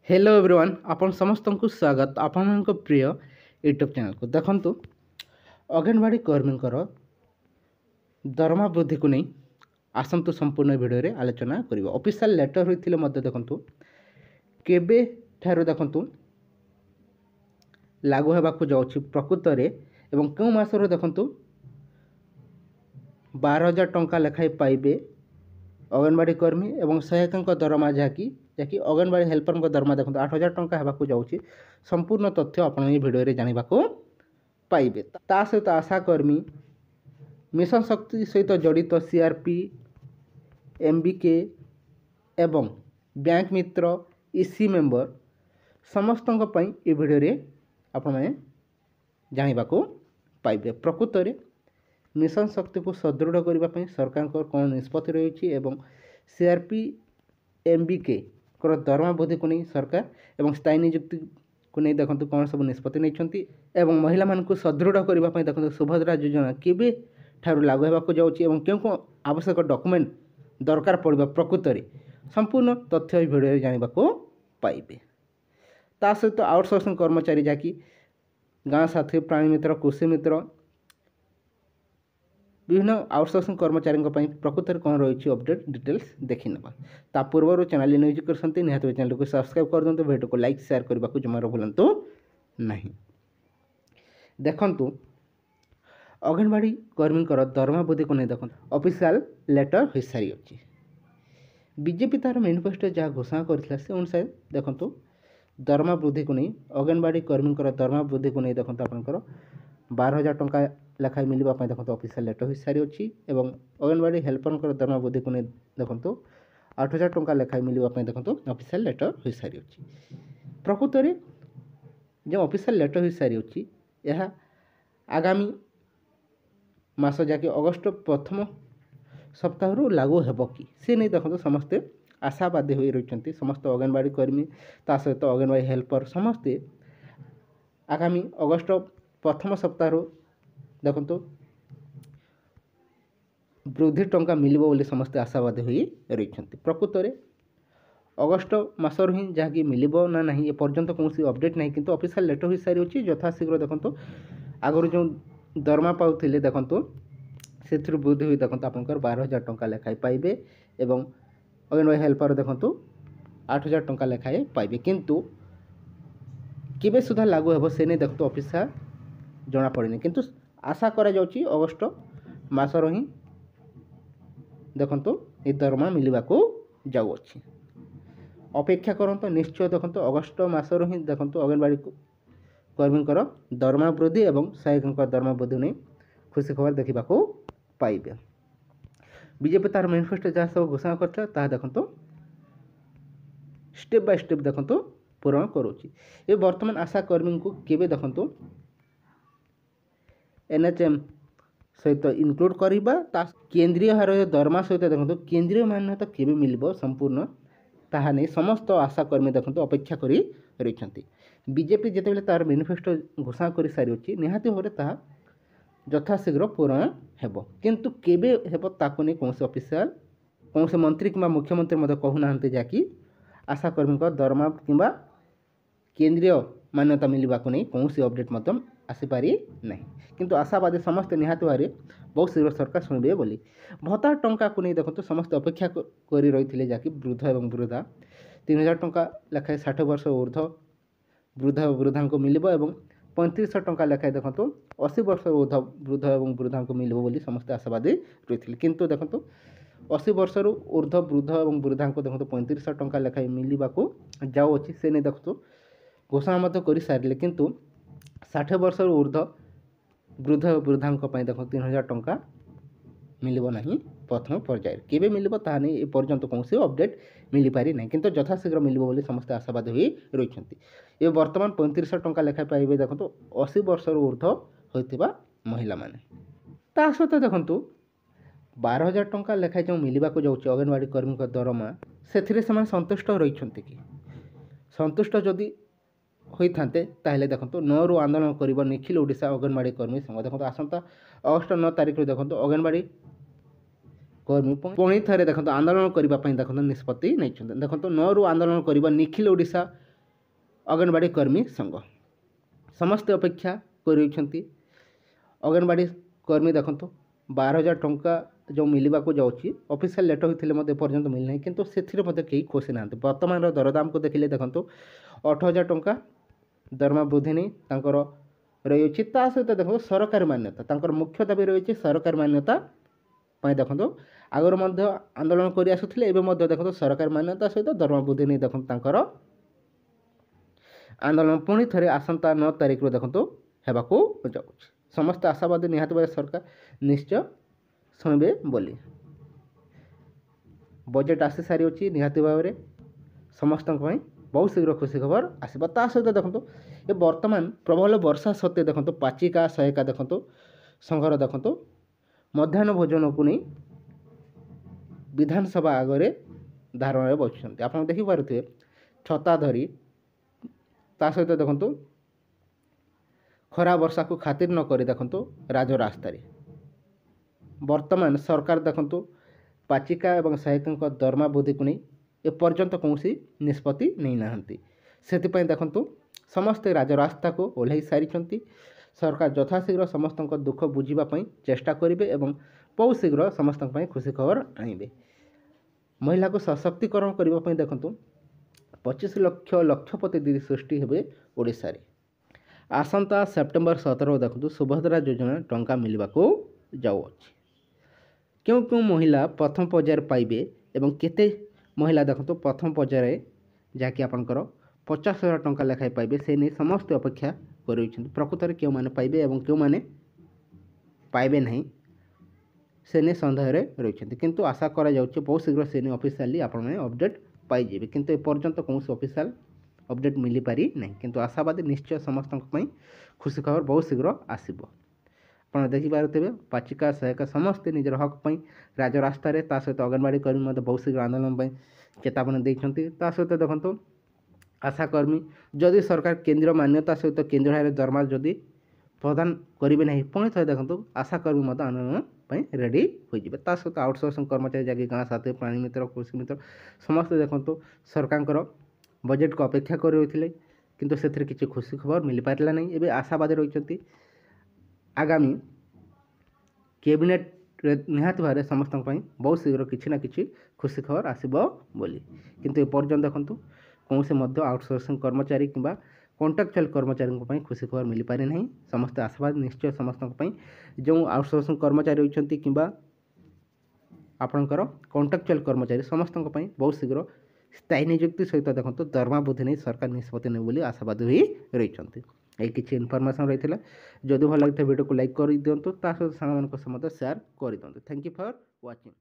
Hello everyone आपण समस्त को स्वागत आपण प्रिय यूट्यूब चैनल को देखंतु अंगनवाड़ी कर्मी दरमा वृद्धि को नहीं आसंतु संपूर्ण वीडियो रे आलोचना करिवो। ऑफिशियल लेटर होइथिले मध्य देखंतु केबे ठारो देखंतु लागू हेबाकू जाउछि प्रकृत रे एवं केउ मासरो देखंतु 12,000 टंका लेखाई पाइबे अंगनवाड़ी कर्मी एवं सहायक दरमा जहाँकि अंगनवाड़ी हेल्पर दरमा देखो 8,000 टंका हेबाकू जाउछि। संपूर्ण तथ्य आपण ये वीडियो रे जानिबाकू पाइबे। ता सहित आशा कर्मी मिशन शक्ति सहित जड़ित सीआरपी एमबीके एवं बैंक मित्र ईसी मेंबर समस्त ये वीडियो रे आपण माने जानिबाकू पाइबे। प्रकृत रे मिशन शक्ति को सुदृढ़ करने सरकार कौन निष्पत्ति रही एवं सीआरपी एमबीके दरमा वृद्धि को नहीं सरकार एवं स्थायी नियुक्ति को नहीं देखते कौन सब निष्पत्ति नहीं एवं महिला मान को सुदृढ़ करने देखते सुभद्रा योजना केबे ठारू लागू होगा जाऊँगी क्यों क्यों आवश्यक डॉक्यूमेंट दरकार पड़ा प्रकृत में संपूर्ण तथ्य भिडियो जानवा पाइबे। ता सहित आउटसोर्सिंग कर्मचारी जहाँकि गाँ साथी प्राणी मित्र कृषि मित्र विभिन्न आउटसोर्सिंग कर्मचारी प्रकृत में कौन रही अपडेट डिटेल्स देखी ना। ता पूर्व चैनल न्यूज करते निहत चैनल को सब्सक्राइब कर दिंतु, वीडियो को लाइक शेयर करने को जमार भूलु नहीं। देखंतु अंगनवाड़ी कर्मी दरमा वृद्धि को नहीं देखो ऑफिशियल लेटर हो सारी अच्छी। बीजेपी तार मैनिफेस्टो जहाँ घोषणा करथिला से अनुसार देखंतु दरमा वृद्धि को नहीं अंगनवाड़ी कर्मी दरमा वृद्धि को नहीं देखो आपंकर 12,000 टंका लेखाई मिलवाई देखो ऑफिशियल लेटर हो सारी अच्छी एवं अंगनवाड़ी हेल्पर दरमा वृद्धि को नहीं देखो 8,000 टंका लेखाई मिलवाई देखो ऑफिशियल लेटर हो सारी अच्छी। प्रकृत में जो ऑफिशियल लेटर हो सारी अच्छी यह आगामी मास जाके अगस्ट प्रथम सप्ताह लागू हेब कि से नहीं देखो समस्ते आशावादी हो रही समस्त अंगनवाड़ी कर्मी ता सहित अंगनवाड़ी हेल्पर समस्ते आगामी अगस्ट प्रथम सप्ताह देखो वृद्धि टंका मिलिबो बोली समस्ते आशावादी हो रही। प्रकृत में अगस्ट मासर ही जहाँकि मिलिबो ना नहीं एपर्यंत कौन अपडेट नहीं किंतु ऑफिशियल लेटर हो सारी अच्छी। यथाशीघ्र देखो आगुरी जो दरमा पाउथिले देखंतु से वृद्धि हुई देखो आपंकर 12,000 टंका लेखाई पाइबे एवं अंगनवाड़ी हेल्पर देखंतु 8,000 टंका लेखाई पाइबे किंतु केबे सुधा लागू हेबो से नहीं देखो ऑफिशियल जना पड़े किंतु आशा करा जाउची अगस्ट मासर ही देखंतु ए दरमा मिलवा को जाउ अछि। अपेक्षा करंतु निश्चय देखंतु अगस्ट मासर ही देखंतु अंगनवाड़ी कर्मी दरमा वृद्धि एवं सहायक दरमा वृद्धि नहीं खुशी खबर देखा पाइबे। बीजेपी तार मैनिफेस्टो जहाँ सब घोषणा करता देखो स्टेप बाय स्टेप देखो पूरण करुच्ची। ये वर्तमान आशा कर्मी को केबे देखो एनएचएम सहित इनक्लूड करवा केंद्रीय हार दरमा सहित देखो केंद्रीय मान्यता केबे मिलिबो संपूर्ण ताहा नहीं समस्त आशा कर्मी देखो अपेक्षा करी रही। बीजेपी जिते तार मैनिफेस्टो घोषणा कर सारी अच्छी निहाती भाव ताहा यथाशीघ्र पूरण हेब किंतु केबे हेब ताको नहीं कौन ऑफिशियल कौन मंत्री कि मुख्यमंत्री कहूना जहाँकि आशा कर्मी दरमा कि केंद्रीय मान्यता मिलवा को नहीं कौन अपडेट आसीपारी नहीं किंतु आशावादी समस्त निहाती भाव बहुत शीघ्र सरकार शुणे बोली। भत्ता टंका को नहीं देखो समस्त अपेक्षा कर रही जहाँकि वृद्ध एवं वृद्धा 3,000 टंका लेखाएं 60 वर्ष ऊर्ध वृद्ध वृद्धा को मिल एवं 3500 टंका लेखाएं देखो 80 वर्ष ऊर्ध वृद्ध एवं वृद्धा को मिल बोली समस्ते आशावादी रही किंतु देखो 80 वर्ष ऊर्ध वृद्ध एवं वृद्धा को देखो 3500 टंका लेखाएं मिलवा को जाऊ अच्छी से नहीं देखो घोषणा कर सारे किंतु 60 वर्ष ऊर्ध वृद्ध वृद्धा देखो 3,000 टंका मिलिबो नहीं प्रथम पर्यायर केबे मिलिबो ताहा नहीं ए पर्यंत कौन अपडेट मिल पारि नहीं किंतु यथाशीघ्र मिलिबो बोली समस्त आशावादी हो रही। ये वर्तमान 3500 टंका लेखा पाइबे देखो 80 वर्ष ऊर्ध होइतिबा महिला माने। ता सहित देखो 12,000 टंका लेखाएं जो मिलवा को जाऊँगी अंगनवाड़ी कर्मी दरमा से संतुष्ट रही कि संतुष्ट जदि होते ताहले देखो 9 रु आंदोलन कर निखिल ओडिशा अंगनवाड़ी कर्मी संघ देखो आसंता अगस्ट 9 तारिख देखो अंगनवाड़ी कर्मी पुणी थे देखो आंदोलन करने देखो निष्पत्ति नहीं देखो 9 रु आंदोलन कर निखिल ओडिशा ଅଙ୍ଗନବାଡ଼ି କର୍ମୀ ସଂଘ ସମସ୍ତେ ଅପେକ୍ଷା କରିଛନ୍ତି। ଅଙ୍ଗନବାଡ଼ି କର୍ମୀ ଦେଖନ୍ତୁ 12,000 ଟଙ୍କା ଯେଉଁ ମିଳିବାକୁ ଯାଉଛି ଅଫିସିଆଲ୍ ଲେଟର୍ ହୋଇଥିଲେ ମଧ୍ୟ ଏପର୍ଯ୍ୟନ୍ତ ମିଳିନାହିଁ, କିନ୍ତୁ ସେଥିରେ ମଧ୍ୟ କେହି ଖୁସି ନାହାନ୍ତି। ବର୍ତ୍ତମାନର ଦରଦାମକୁ ଦେଖିଲେ ଦେଖନ୍ତୁ 8,000 ଟଙ୍କା ଦରମା ବୃଦ୍ଧି ନେଇ ତାଙ୍କର ରହିଅଛି। ତା ସହିତ ଦେଖନ୍ତୁ ସରକାରୀ ମାନ୍ୟତା, ତାଙ୍କର ମୁଖ୍ୟ ଦାବି ରହିଛି ସରକାରୀ ମାନ୍ୟତା ପାଇଁ। ଦେଖନ୍ତୁ ଆଗରୁ ମଧ୍ୟ ଆନ୍ଦୋଳନ କରି ଆସୁଥିଲେ, ଏବେ ମଧ୍ୟ ଦେଖନ୍ତୁ ସରକାରୀ ମାନ୍ୟତା ସହିତ ଦରମା ବୃଦ୍ଧି ନେଇ ଦେଖନ୍ତୁ ତାଙ୍କର ଆନ୍ଦୋଳନ ପୁଣି ଥରେ ଆସନ୍ତା 9 ତାରିଖରୁ ଦେଖନ୍ତୁ ହେବାକୁ ଯାଉଛି। ସମସ୍ତେ ଆଶାବାଦୀ ନିହାତି ଭାବେ ସରକାର ନିଶ୍ଚୟ ଶୁଣିବେ ବୋଲି। ବଜେଟ୍ ଆସି ସାରିଅଛି, ନିହାତି ଭାବରେ ସମସ୍ତଙ୍କ ପାଇଁ ବହୁତ ଶୀଘ୍ର ଖୁସି ଖବର ଆସିବ। ତା ସହିତ ଦେଖନ୍ତୁ ଏ ବର୍ତ୍ତମାନ ପ୍ରବଳ ବର୍ଷା ସତ୍ତ୍ୱେ ଦେଖନ୍ତୁ ପାଚିକା ସହାୟିକା ଦେଖନ୍ତୁ ସଂଘର ଦେଖନ୍ତୁ ମଧ୍ୟାହ୍ନ ଭୋଜନକୁ ନେଇ ବିଧାନସଭା ଆଗରେ ଧାରଣାରେ ବସିଛନ୍ତି। ଆପଣ ଦେଖିପାରୁଥିବେ ଛତା ଧରି। ତା ସହିତ ଦେଖନ୍ତୁ ଖରା ବର୍ଷାକୁ ଖାତିର ନ କରି ଦେଖନ୍ତୁ ରାଜରାସ୍ତାରେ। ବର୍ତ୍ତମାନ ସରକାର ଦେଖନ୍ତୁ ପାଚିକା ଏବଂ ସହାୟିକାଙ୍କ ଦରମା ବୃଦ୍ଧିକୁ ନେଇ ଏପର୍ଯ୍ୟନ୍ତ କୌଣସି ନିଷ୍ପତ୍ତି ନେଇନାହାନ୍ତି। ସେଥିପାଇଁ ଦେଖନ୍ତୁ ସମସ୍ତେ ରାଜରାସ୍ତାକୁ ଓହ୍ଲାଇ ସାରିଛନ୍ତି। ସରକାର ଯଥାଶୀଘ୍ର ସମସ୍ତଙ୍କ ଦୁଃଖ ବୁଝିବା ପାଇଁ ଚେଷ୍ଟା କରିବେ ଏବଂ ବହୁତ ଶୀଘ୍ର ସମସ୍ତଙ୍କ ପାଇଁ ଖୁସି ଖବର ଆଣିବେ। ମହିଳାକୁ ସଶକ୍ତିକରଣ କରିବା ପାଇଁ ଦେଖନ୍ତୁ 25 ଲକ୍ଷ ଲକ୍ଷପତି ଦିଦି ସୃଷ୍ଟି ହେବେ ଓଡ଼ିଶାରେ। ଆସନ୍ତା ସେପ୍ଟେମ୍ବର 17 ଦେଖନ୍ତୁ ସୁଭଦ୍ରା ଯୋଜନା ଟଙ୍କା ମିଳିବାକୁ ଯାଉଅଛି। କେଉଁ କେଉଁ ମହିଳା ପ୍ରଥମ ପର୍ଯ୍ୟାୟରେ ପାଇବେ ଏବଂ କେତେ ମହିଳା ଦେଖନ୍ତୁ ପ୍ରଥମ ପର୍ଯ୍ୟାୟରେ ଯାହାକି ଆପଣଙ୍କର 50,000 ଟଙ୍କା ଲେଖାଏଁ ପାଇବେ, ସେ ନେଇ ସମସ୍ତେ ଅପେକ୍ଷା କରିଛନ୍ତି। ପ୍ରକୃତରେ କେଉଁମାନେ ପାଇବେ ଏବଂ କେଉଁମାନେ ପାଇବେ ନାହିଁ ସେ ନେଇ ସନ୍ଦେହରେ ରହିଛନ୍ତି, କିନ୍ତୁ ଆଶା କରାଯାଉଛି ବହୁତ ଶୀଘ୍ର ସେ ନେଇ ଅଫିସିଆଲି ଆପଣମାନେ ଅପଡ଼େଟ୍ ପାଇଯିବେ। କିନ୍ତୁ ଏପର୍ଯ୍ୟନ୍ତ କୌଣସି ଅଫିସିଆଲ ଅପଡ଼େଟ୍ ମିଳିପାରି ନାହିଁ, କିନ୍ତୁ ଆଶାବାଦୀ ନିଶ୍ଚୟ ସମସ୍ତଙ୍କ ପାଇଁ ଖୁସି ଖବର ବହୁତ ଶୀଘ୍ର ଆସିବ। ଆପଣ ଦେଖିପାରୁଥିବେ ପାଚିକା ସହାୟିକା ସମସ୍ତେ ନିଜର ହକ୍ ପାଇଁ ରାଜରାସ୍ତାରେ। ତା ସହିତ ଅଙ୍ଗନବାଡ଼ି କର୍ମୀ ମଧ୍ୟ ବହୁତ ଶୀଘ୍ର ଆନ୍ଦୋଳନ ପାଇଁ ଚେତାବନୀ ଦେଇଛନ୍ତି। ତା ସହିତ ଦେଖନ୍ତୁ ଆଶାକର୍ମୀ ଯଦି ସରକାର କେନ୍ଦ୍ରୀୟ ମାନ୍ୟତା ସହିତ କେନ୍ଦ୍ରୀୟ ହାରରେ ଦରମା ଯଦି ପ୍ରଦାନ କରିବେ ନାହିଁ, ପୁଣି ଥରେ ଦେଖନ୍ତୁ ଆଶାକର୍ମୀ ମଧ୍ୟ ଆନ୍ଦୋଳନ ପାଇଁ ରେଡ଼ି ହୋଇଯିବେ। ତା ସହିତ ଆଉଟସୋର୍ସିଂ କର୍ମଚାରୀ ଯାହାକି ଗାଁ ସାଥୀ, ପ୍ରାଣୀ ମିତ୍ର, କୃଷି ମିତ୍ର ସମସ୍ତେ ଦେଖନ୍ତୁ ସରକାରଙ୍କର ବଜେଟ୍କୁ ଅପେକ୍ଷା କରି ରହିଥିଲେ, କିନ୍ତୁ ସେଥିରେ କିଛି ଖୁସି ଖବର ମିଳିପାରିଲା ନାହିଁ। ଏବେ ଆଶାବାଦୀ ରହିଛନ୍ତି ଆଗାମୀ କ୍ୟାବିନେଟ୍ରେ ନିହାତି ଭାବରେ ସମସ୍ତଙ୍କ ପାଇଁ ବହୁତ ଶୀଘ୍ର କିଛି ନା କିଛି ଖୁସି ଖବର ଆସିବ ବୋଲି। କିନ୍ତୁ ଏପର୍ଯ୍ୟନ୍ତ ଦେଖନ୍ତୁ କୌଣସି ମଧ୍ୟ ଆଉଟସୋର୍ସିଂ କର୍ମଚାରୀ କିମ୍ବା କଣ୍ଟ୍ରାକ୍ଚୁଆଲ୍ କର୍ମଚାରୀଙ୍କ ପାଇଁ ଖୁସି ଖବର ମିଳିପାରି ନାହିଁ। ସମସ୍ତେ ଆଶାବାଦୀ ନିଶ୍ଚୟ ସମସ୍ତଙ୍କ ପାଇଁ ଯେଉଁ ଆଉଟସୋର୍ସିଂ କର୍ମଚାରୀ ରହିଛନ୍ତି କିମ୍ବା ଆପଣଙ୍କର କଣ୍ଟ୍ରାକ୍ଚୁଆଲ୍ କର୍ମଚାରୀ ସମସ୍ତଙ୍କ ପାଇଁ ବହୁତ ଶୀଘ୍ର ସ୍ଥାୟୀ ନିଯୁକ୍ତି ସହିତ ଦେଖନ୍ତୁ ଦରମା ବୃଦ୍ଧି ନେଇ ସରକାର ନିଷ୍ପତ୍ତି ନେବେ ବୋଲି ଆଶାବାଦୀ ହୋଇ ରହିଛନ୍ତି। ଏହି କିଛି ଇନଫର୍ମେସନ୍ ରହିଥିଲା। ଯଦି ଭଲ ଲାଗିଥାଏ ଭିଡ଼ିଓକୁ ଲାଇକ୍ କରିଦିଅନ୍ତୁ, ତା ସହିତ ସାଙ୍ଗମାନଙ୍କ ସହ ମଧ୍ୟ ସେୟାର କରିଦିଅନ୍ତୁ। Thank you for watching.